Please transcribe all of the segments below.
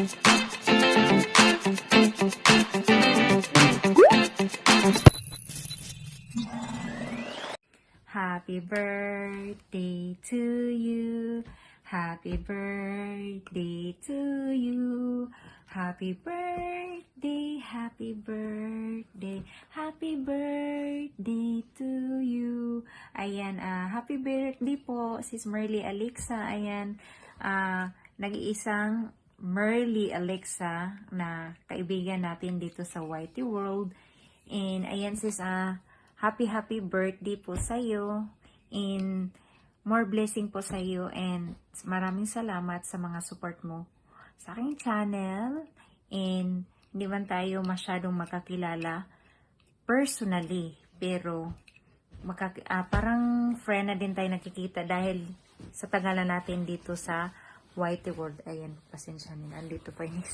Happy birthday to you. Happy birthday to you. Happy birthday, happy birthday, happy birthday to you. Ayan, happy birthday po, Sis Merly Alexa. Ayan, nag-iisang Merly Alexa na kaibigan natin dito sa Whitey World. And ayan sis, happy birthday po sa iyo. And more blessing po sa iyo. And maraming salamat sa mga support mo sa aking channel. And hindi man tayo masyadong makakilala personally. Pero parang friend na din tayo nakikita dahil sa tagalan natin dito sa Whitey World. Ayan, pasensya nila. Andito pa yung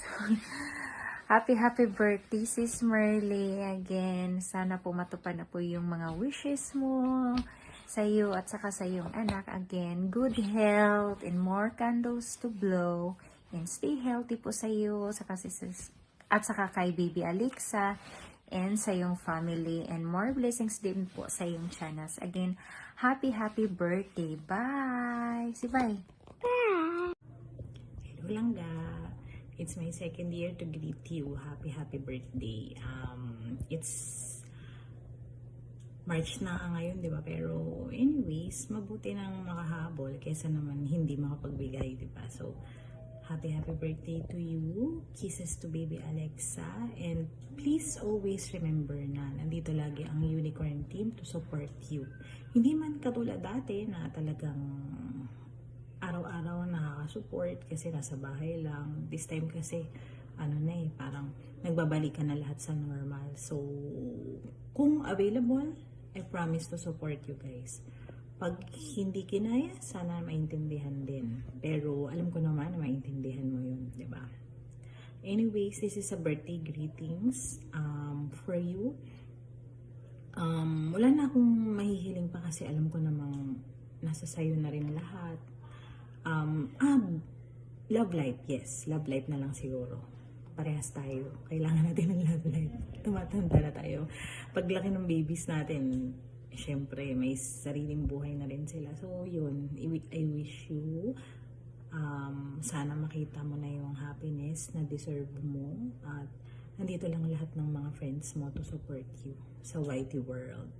Happy birthday, Sis Merly. Again, sana po matupad na po yung mga wishes mo sa iyo at saka sa iyong anak. Again, good health and more candles to blow. And stay healthy po sa iyo at saka kay Baby Alexa and sa iyong family. And more blessings din po sa iyong channels. Again, happy birthday. Bye! Si bye! Hello Langga! It's my second year to greet you. Happy birthday. It's March na ngayon, di ba? Pero anyways, mabuti nang makahabol kaysa naman hindi makapagbigay, di ba? So, happy birthday to you. Kisses to Baby Alexa. And please always remember na nandito lagi ang Unicorn Team to support you. Hindi man katulad dati na talagang araw-araw nakaka-support kasi nasa bahay lang. This time kasi, parang nagbabalikan na lahat sa normal. So, kung available, I promise to support you guys. Pag hindi kinaya, sana maintindihan din. Pero alam ko naman na maintindihan mo yun, di ba? Anyways, this is a birthday greetings for you. Wala na akong mahihiling pa kasi alam ko namang nasa sayo na rin lahat. Love life, yes. Love life na lang siguro. Parehas tayo. Kailangan natin ng love life. Tumatanda na tayo. Paglaki ng babies natin, syempre, may sariling buhay na rin sila. So, yun. I wish you, sana makita mo na yung happiness na deserve mo. At nandito lang lahat ng mga friends mo to support you sa Whitey World.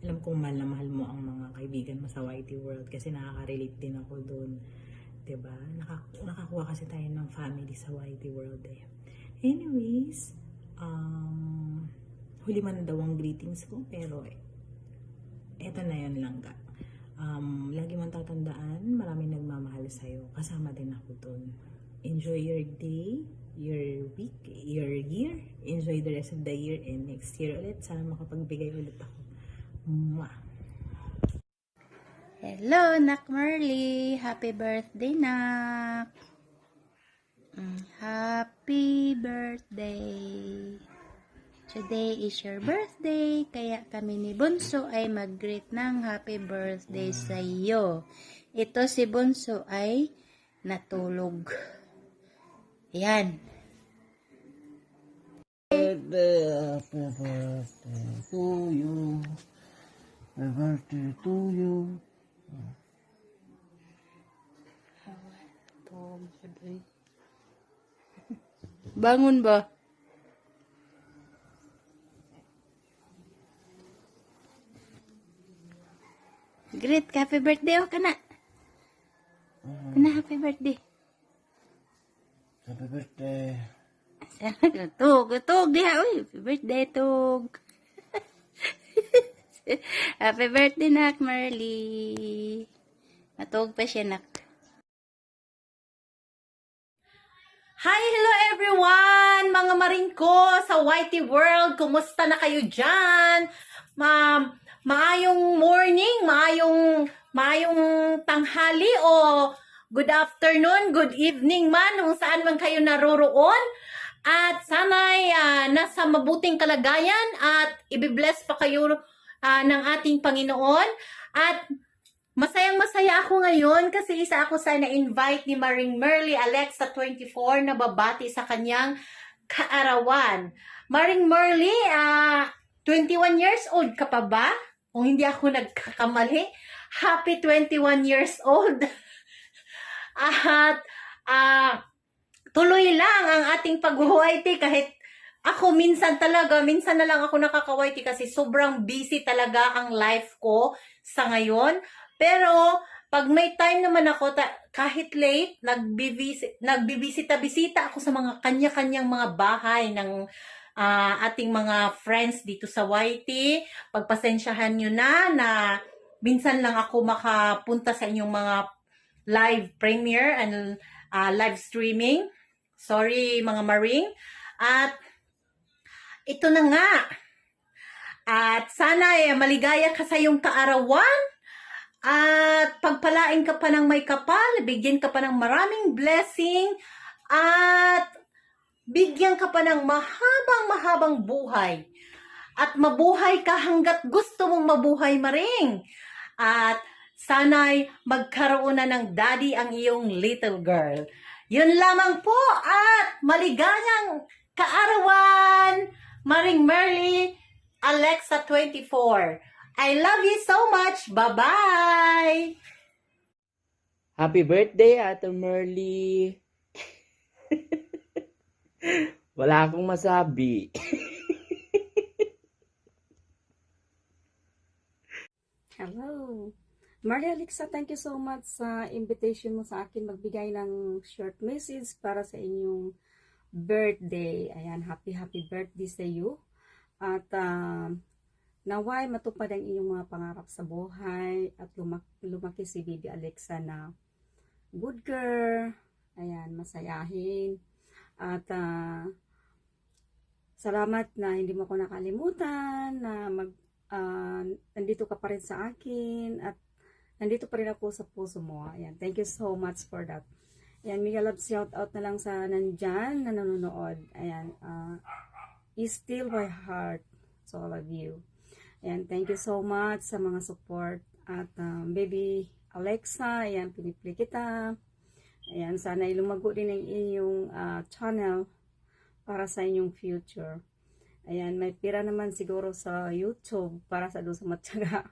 Alam kong mahal na mahal mo ang mga kaibigan mo sa Whitey World kasi nakaka-relate din ako doon. Diba? Nakakuha kasi tayo ng family sa Whitey World eh. Anyways, huli man daw ang greetings ko pero eto na yun lang ka. Lagi mong tatandaan, maraming nagmamahal sa'yo. Kasama din ako doon. Enjoy your day, your week, your year. Enjoy the rest of the year and next year ulit. Sana makapagbigay ulit ako. Mwah! Hello, Nak Merly. Happy birthday, Nak. Happy birthday. Today is your birthday, kaya kami ni Bunso ay mag-greet ng happy birthday sa iyo. Ito si Bunso ay natulog. Yan. Happy birthday to you. Happy birthday to you. Bangun ba? Great, happy birthday o kana? Kana happy birthday. Happy birthday. Tug diha uy. Happy birthday tug. Happy birthday Nak Merly. Matug pa siya nak. Hi! Hello everyone! Mga maring ko sa Whitey World, kumusta na kayo dyan? Maayong morning, maayong tanghali o good afternoon, good evening man, kung saan man kayo naroroon. At sana'y nasa mabuting kalagayan at ibibless pa kayo ng ating Panginoon. At Masayang-masaya ako ngayon kasi isa ako sa na-invite ni Maring Merly Alexa 24 na babati sa kanyang kaarawan. Maring Merly, 21 years old ka pa ba? Kung hindi ako nagkakamali, happy 21 years old. At tuloy lang ang ating pag-whitey kahit ako minsan na lang ako nakaka-whitey kasi sobrang busy talaga ang life ko sa ngayon. Pero pag may time naman ako, kahit late, nagbibisita-bisita ako sa mga kanya-kanyang mga bahay ng ating mga friends dito sa YT. Pagpasensyahan nyo na minsan lang ako makapunta sa inyong mga live premiere and live streaming. Sorry mga Maring. At ito na nga. At sana maligaya ka sa iyong kaarawan. At pagpalain ka pa ng may kapal, bigyan ka pa ng maraming blessing, at bigyan ka pa ng mahabang buhay. At mabuhay ka hanggat gusto mong mabuhay, Maring. At sana'y magkaroon na ng daddy ang iyong little girl. Yun lamang po at maligayang kaarawan, Maring Merly Alexa 24. I love you so much. Bye-bye! Happy birthday, Ate Merly! Wala akong masabi. Hello! Maria Alexa, thank you so much sa invitation mo sa akin magbigay ng short message para sa inyong birthday. Ayan, happy birthday sa iyo. At naway matupad ang inyong mga pangarap sa buhay at lumaki si Baby Alexa na good girl. Ayan, masayahin. At salamat na hindi mo ako nakalimutan na nandito ka pa rin sa akin at nandito pa rin ako sa puso mo. Ayan, thank you so much for that. Ayan, mega love shout out na lang sa nandyan na nanonood. Ayan, is still my heart to all of you. Ayan, thank you so much sa mga support. At Baby Alexa, ayan, pinipili kita. Ayan, sana lumago din ang inyong channel para sa inyong future. Ayan, may pira naman siguro sa YouTube para sa doon sa matyaga.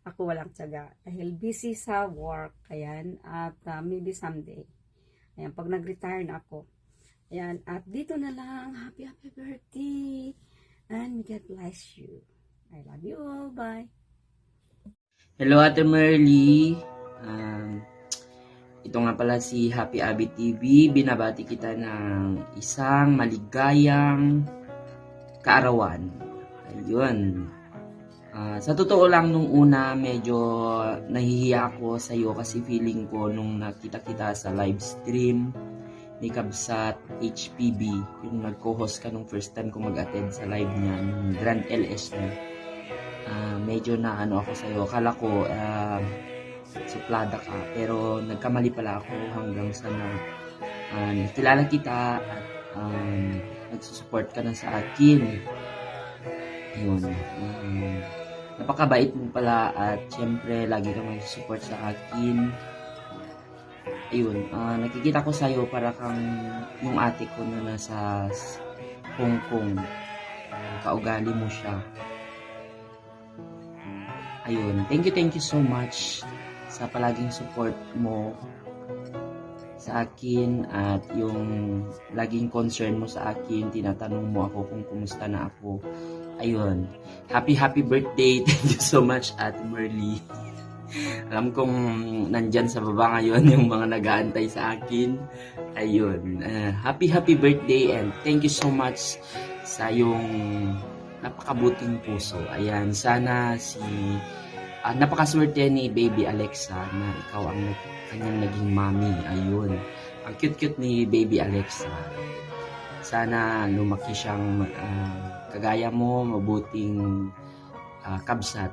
Ako walang tiyaga. Dahil busy sa work. Ayan, at maybe someday. Ayan, pag nag-retire na ako. Ayan, at dito na lang. Happy birthday. And may God bless you. I love you all. Bye. Hello, Ate Merly. Ito nga pala si Happy Abby TV. Binabati kita ng isang maligayang kaarawan. Ayun. Sa totoo lang, nung una, medyo nahihiya ako sa iyo kasi feeling ko nung nakita kita sa live stream ni Kabsat HPB, yung nag-co-host ka nung first time ko mag-attend sa live niya, nung Grand LS niya. Medyo na ako sa iyo. Akala ko suplada ka, pero nagkamali pala ako hanggang sa kilala kita at nagsusupport ka na sa akin. Ayun. Napakabait mo pala at syempre lagi ka mag-support sa akin. Ayun, nakikita ko sa iyo para kang yung ate ko na nasa Hong Kong. Kaugali mo siya. Ayun, thank you so much sa palaging support mo sa akin at yung laging concern mo sa akin, tinatanong mo ako kung kumusta na ako. Ayun, happy birthday. Thank you so much, Ate Merly. Alam kong nandyan sa baba ngayon yung mga nag-aantay sa akin. Ayun, happy birthday and thank you so much sa yung napakabuting puso. Ayan, sana napakaswerte ni Baby Alexa na ikaw ang kanyang naging mommy. Ayun, ang cute ni Baby Alexa. Sana lumaki siyang kagaya mo, mabuting kabsat.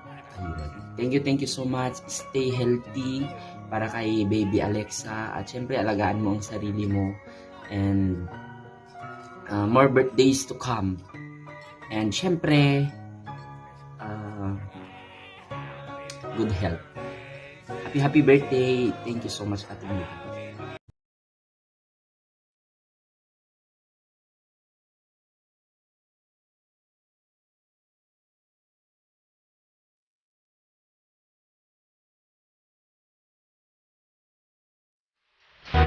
Ayun. Thank you so much. Stay healthy para kay Baby Alexa at syempre alagaan mo ang sarili mo and more birthdays to come. And syempre good health. Happy birthday. Thank you so much, Ate Mila.